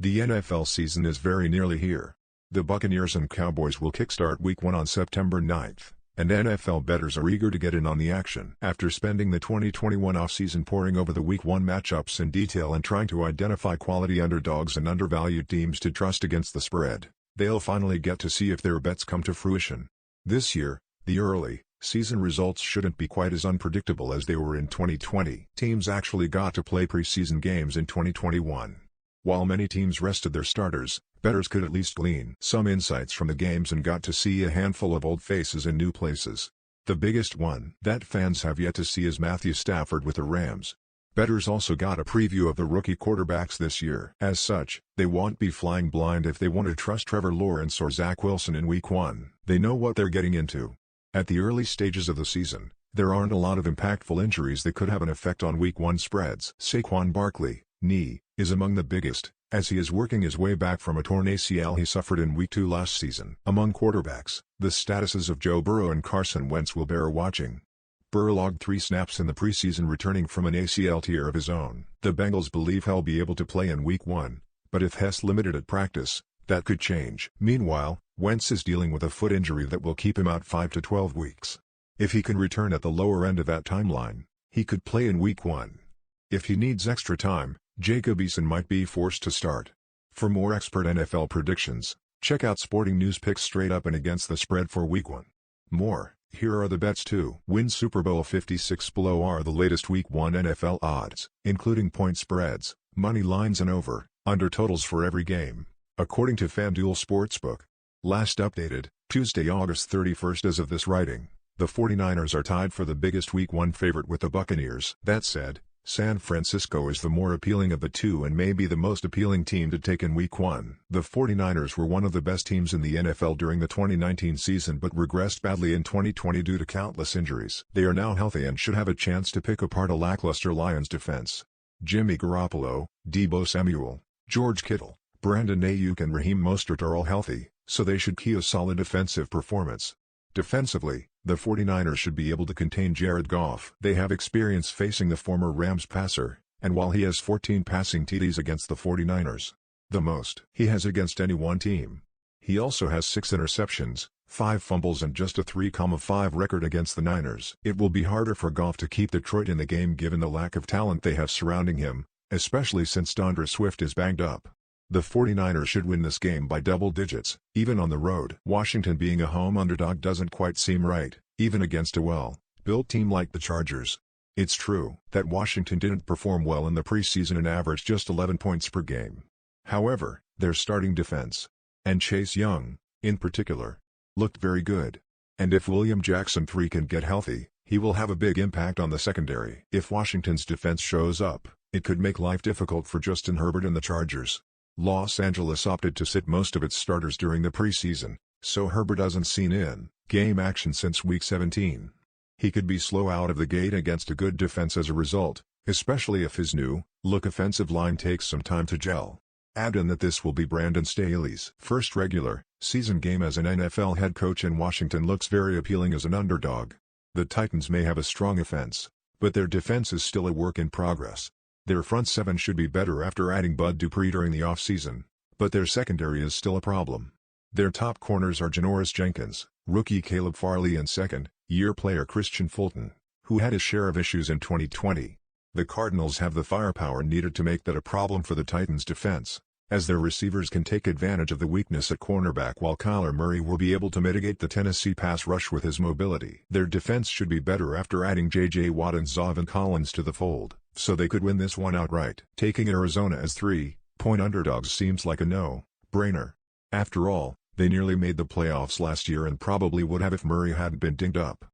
The NFL season is very nearly here. The Buccaneers and Cowboys will kickstart Week 1 on September 9th, and NFL bettors are eager to get in on the action. After spending the 2021 offseason poring over the Week 1 matchups in detail and trying to identify quality underdogs and undervalued teams to trust against the spread, they'll finally get to see if their bets come to fruition. This year, the early season results shouldn't be quite as unpredictable as they were in 2020. Teams actually got to play preseason games in 2021. While many teams rested their starters, bettors could at least glean some insights from the games and got to see a handful of old faces in new places. The biggest one that fans have yet to see is Matthew Stafford with the Rams. Bettors also got a preview of the rookie quarterbacks this year. As such, they won't be flying blind if they want to trust Trevor Lawrence or Zach Wilson in Week 1. They know what they're getting into. At the early stages of the season, there aren't a lot of impactful injuries that could have an effect on Week 1 spreads. Saquon Barkley, knee, is among the biggest, as he is working his way back from a torn ACL he suffered in Week 2 last season. Among quarterbacks, the statuses of Joe Burrow and Carson Wentz will bear watching. Burrow logged 3 snaps in the preseason returning from an ACL tear of his own. The Bengals believe he'll be able to play in Week 1, but if Hess limited at practice, that could change. Meanwhile, Wentz is dealing with a foot injury that will keep him out 5 to 12 weeks. If he can return at the lower end of that timeline, he could play in Week 1. If he needs extra time, Jacob Eason might be forced to start. For more expert NFL predictions, check out Sporting News picks straight up and against the spread for Week 1. Here are the bets to win Super Bowl 56 below are the latest Week 1 NFL odds, including point spreads, money lines and under totals for every game, according to FanDuel Sportsbook. Last updated, Tuesday, August 31st. As of this writing, the 49ers are tied for the biggest Week 1 favorite with the Buccaneers. That said, San Francisco is the more appealing of the two and may be the most appealing team to take in Week 1. The 49ers were one of the best teams in the NFL during the 2019 season but regressed badly in 2020 due to countless injuries. They are now healthy and should have a chance to pick apart a lackluster Lions defense. Jimmy Garoppolo, Deebo Samuel, George Kittle, Brandon Ayuk and Raheem Mostert are all healthy, so they should key a solid defensive performance. Defensively, the 49ers should be able to contain Jared Goff. They have experience facing the former Rams passer, and while he has 14 passing TDs against the 49ers, the most he has against any one team, he also has 6 interceptions, 5 fumbles and just a 3.5 record against the Niners. It will be harder for Goff to keep Detroit in the game given the lack of talent they have surrounding him, especially since DeAndre Swift is banged up. The 49ers should win this game by double digits, even on the road. Washington being a home underdog doesn't quite seem right, even against a well-built team like the Chargers. It's true that Washington didn't perform well in the preseason and averaged just 11 points per game. However, their starting defense, and Chase Young, in particular, looked very good. And if William Jackson III can get healthy, he will have a big impact on the secondary. If Washington's defense shows up, it could make life difficult for Justin Herbert and the Chargers. Los Angeles opted to sit most of its starters during the preseason, so Herbert hasn't seen in-game action since Week 17. He could be slow out of the gate against a good defense as a result, especially if his new-look offensive line takes some time to gel. Add in that this will be Brandon Staley's first regular season game as an NFL head coach and Washington looks very appealing as an underdog. The Titans may have a strong offense, but their defense is still a work in progress. Their front seven should be better after adding Bud Dupree during the offseason, but their secondary is still a problem. Their top corners are Janoris Jenkins, rookie Caleb Farley and second-year player Christian Fulton, who had his share of issues in 2020. The Cardinals have the firepower needed to make that a problem for the Titans' defense, as their receivers can take advantage of the weakness at cornerback while Kyler Murray will be able to mitigate the Tennessee pass rush with his mobility. Their defense should be better after adding J.J. Watt and Zaven Collins to the fold, so they could win this one outright. Taking Arizona as 3-point underdogs seems like a no-brainer. After all, they nearly made the playoffs last year and probably would have if Murray hadn't been dinged up.